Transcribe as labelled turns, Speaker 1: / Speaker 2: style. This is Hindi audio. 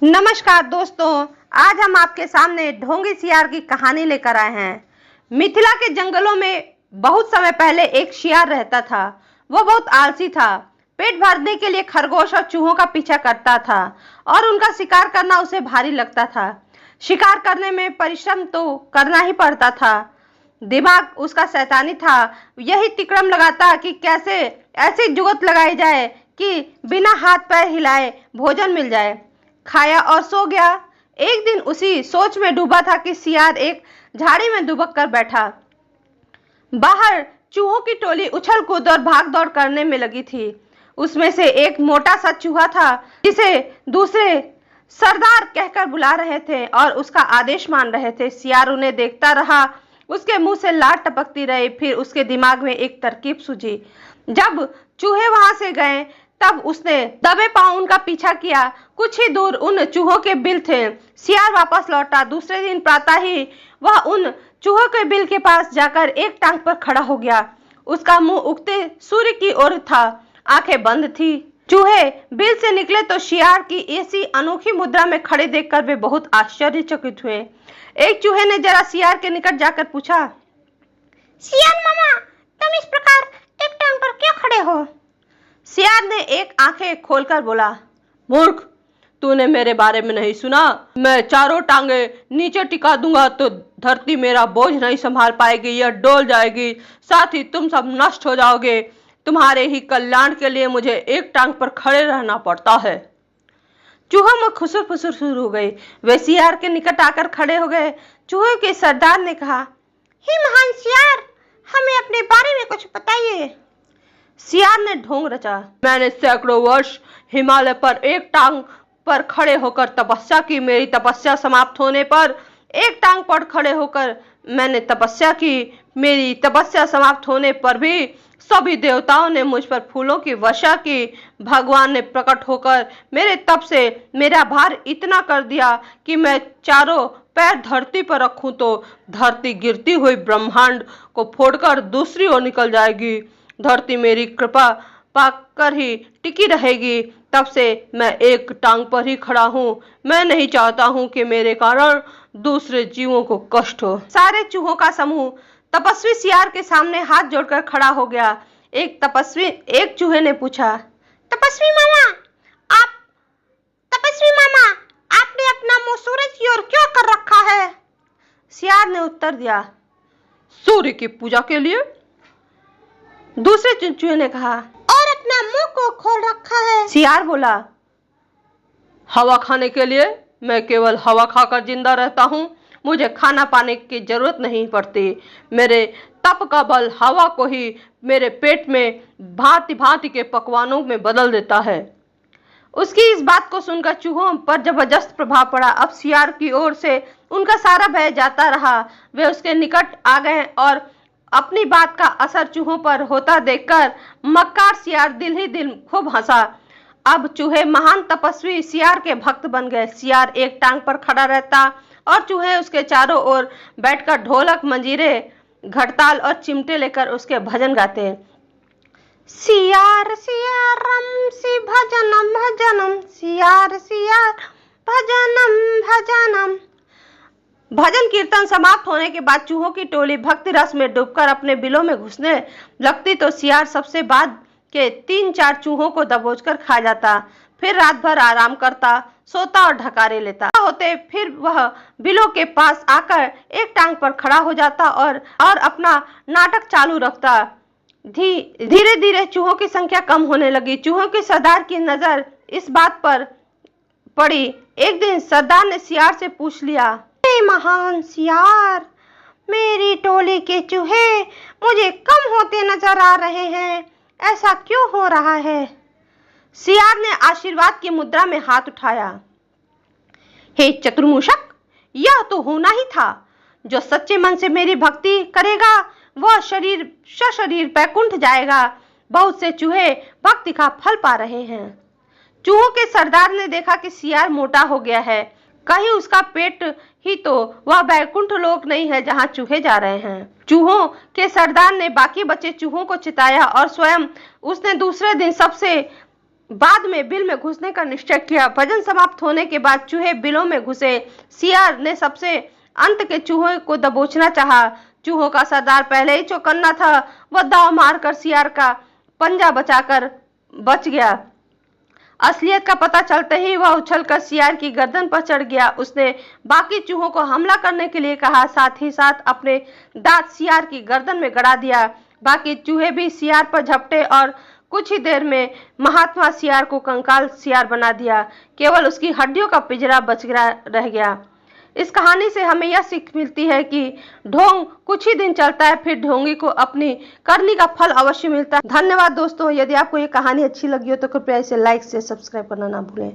Speaker 1: नमस्कार दोस्तों, आज हम आपके सामने ढोंगी सियार की कहानी लेकर आए हैं। मिथिला के जंगलों में बहुत समय पहले एक शियार रहता था। वो बहुत आलसी था। पेट भरने के लिए खरगोश और चूहों का पीछा करता था और उनका शिकार करना उसे भारी लगता था। शिकार करने में परिश्रम तो करना ही पड़ता था। दिमाग उसका शैतानी था। यही तिकड़म लगाता कि कैसे ऐसी जुगत लगाई जाए कि बिना हाथ पैर हिलाए भोजन मिल जाए। खाया और सो गया। एक दिन उसी सोच में डूबा था कि सियार एक झाड़ी में दुबक कर बैठा। बाहर चूहों की टोली उछल कूद और भाग दौड़ करने में लगी थी। उसमें से एक मोटा सा चूहा था जिसे दूसरे सरदार कहकर बुला रहे थे और उसका आदेश मान रहे थे। सियार उन्हें देखता रहा। उसके मुंह से लार टपकती रही। फिर उसके दिमाग में एक तरकीब सूझी। जब चूहे वहां से गए तब उसने दबे पांव उनका पीछा किया। कुछ ही दूर उन चूहों के बिल थे। सियार वापस लौटा। दूसरे दिन प्रातः ही वह उन चूहों के बिल के पास जाकर एक टांग पर खड़ा हो गया। उसका मुंह उगते सूर्य की ओर था, आंखें बंद थी। चूहे बिल से निकले तो सियार की ऐसी अनोखी मुद्रा में खड़े देखकर वे बहुत आश्चर्यचकित हुए। एक चूहे ने जरा सियार के निकट जाकर पूछा, सियार मामा, तुम इस प्रकार एक टांग पर क्यों खड़े हो? सियार ने एक आंखें खोलकर बोला, मूर्ख, तूने मेरे बारे में नहीं सुना? मैं चारों टांगे नीचे टिका दूंगा तो धरती मेरा बोझ नहीं संभाल पाएगी, यह डोल जाएगी। साथ ही तुम सब नष्ट हो जाओगे। तुम्हारे ही कल्याण के लिए मुझे एक टांग पर खड़े रहना पड़ता है। चूहों में खुसुर फुसुर शुरू हो गई। वे सियार के निकट आकर खड़े हो गए। चूहों के सरदार ने कहा, हे महान सियार, हमें अपने बारे में कुछ बताइए। सियार ने ढोंग रचा, मैंने सैकड़ों वर्ष हिमालय पर एक टांग पर खड़े होकर तपस्या की। मेरी तपस्या समाप्त होने पर एक टांग पर खड़े होकर मैंने तपस्या की। मेरी तपस्या समाप्त होने पर भी सभी देवताओं ने मुझ पर फूलों की वर्षा की। भगवान ने प्रकट होकर मेरे तप से मेरा भार इतना कर दिया कि मैं चारों पैर धरती पर रखूं तो धरती गिरती हुई ब्रह्मांड को फोड़कर दूसरी ओर निकल जाएगी। धरती मेरी कृपा पाकर ही टिकी रहेगी। तब से मैं एक टांग पर ही खड़ा हूँ। मैं नहीं चाहता हूँ कि मेरे कारण दूसरे जीवों को कष्ट हो। सारे चूहों का समूह तपस्वी सियार के सामने हाथ जोड़कर खड़ा हो गया। एक चूहे ने पूछा, तपस्वी मामा, आपने अपना मुंह सूरज की ओर क्यों कर रखा है? सियार ने उत्तर दिया, सूर्य की पूजा के लिए। दूसरे चूहे ने कहा, और अपना मुंह को खोल रखा है? सियार बोला, हवा खाने के लिए। मैं केवल हवा खाकर जिंदा रहता हूँ। मुझे खाना पाने की जरूरत नहीं पड़ती। मेरे तप का बल हवा को ही मेरे पेट में भांति भांति के पकवानों में बदल देता है। उसकी इस बात को सुनकर चूहों पर जबरदस्त प्रभाव पड़ा। अब सियार की ओर से उनका सारा भय जाता रहा। वे उसके निकट आ गए और अपनी बात का असर चूहों पर होता देखकर मक्कार सियार दिल ही दिल खूब हंसा। अब चूहे महान तपस्वी सियार के भक्त बन गए। सियार एक टांग पर खड़ा रहता और चूहे उसके चारों ओर बैठकर ढोलक, मंजीरे, घड़ताल और चिमटे लेकर उसके भजन गाते। सियार सियारम सी भजनम भजनम, सियार सियार भजनम भजनम। भजन कीर्तन समाप्त होने के बाद चूहों की टोली भक्ति रस में डूबकर अपने बिलों में घुसने लगती तो सियार सबसे बाद के 3-4 चूहों को दबोचकर खा जाता। फिर रात भर आराम करता, सोता और ढकारे लेता। होते फिर वह बिलों के पास आकर एक टांग पर खड़ा हो जाता और अपना नाटक चालू रखता। धीरे धीरे चूहों की संख्या कम होने लगी। चूहों के सरदार की नजर इस बात पर पड़ी। एक दिन सरदार ने सियार से पूछ लिया, महान सियार, मेरी टोली के चूहे मुझे कम होते नजर आ रहे हैं, ऐसा क्यों हो रहा है? सियार ने आशीर्वाद की मुद्रा में हाथ उठाया, हे चतुर्मुषक, यह तो होना ही था। जो सच्चे मन से मेरी भक्ति करेगा वह सशरीर बैकुंठ जाएगा। बहुत से चूहे भक्ति का फल पा रहे हैं। चूहों के सरदार ने देखा कि सियार मोटा हो गया है। कहीं उसका पेट ही तो वह बैकुंठ लोक नहीं है जहां चूहे जा रहे हैं। चूहों के सरदार ने बाकी बचे चूहों को चिताया और स्वयं उसने दूसरे दिन सबसे बाद में बिल में घुसने का निश्चय किया। भोजन समाप्त होने के बाद चूहे बिलों में घुसे। सियार ने सबसे अंत के चूहे को दबोचना चाहा। चूहों का सरदार पहले ही चौकन्ना था। वह दाव मारकर सियार का पंजा बचाकर बच गया। असलियत का पता चलते ही वह उछलकर सियार की गर्दन पर चढ़ गया। उसने बाकी चूहों को हमला करने के लिए कहा, साथ ही साथ अपने दांत सियार की गर्दन में गड़ा दिया। बाकी चूहे भी सियार पर झपटे और कुछ ही देर में महात्मा सियार को कंकाल सियार बना दिया। केवल उसकी हड्डियों का पिंजरा बच रह गया। इस कहानी से हमें यह सीख मिलती है कि ढोंग कुछ ही दिन चलता है, फिर ढोंगी को अपनी करनी का फल अवश्य मिलता है। धन्यवाद दोस्तों। यदि आपको ये कहानी अच्छी लगी हो तो कृपया इसे लाइक से सब्सक्राइब करना ना भूलें।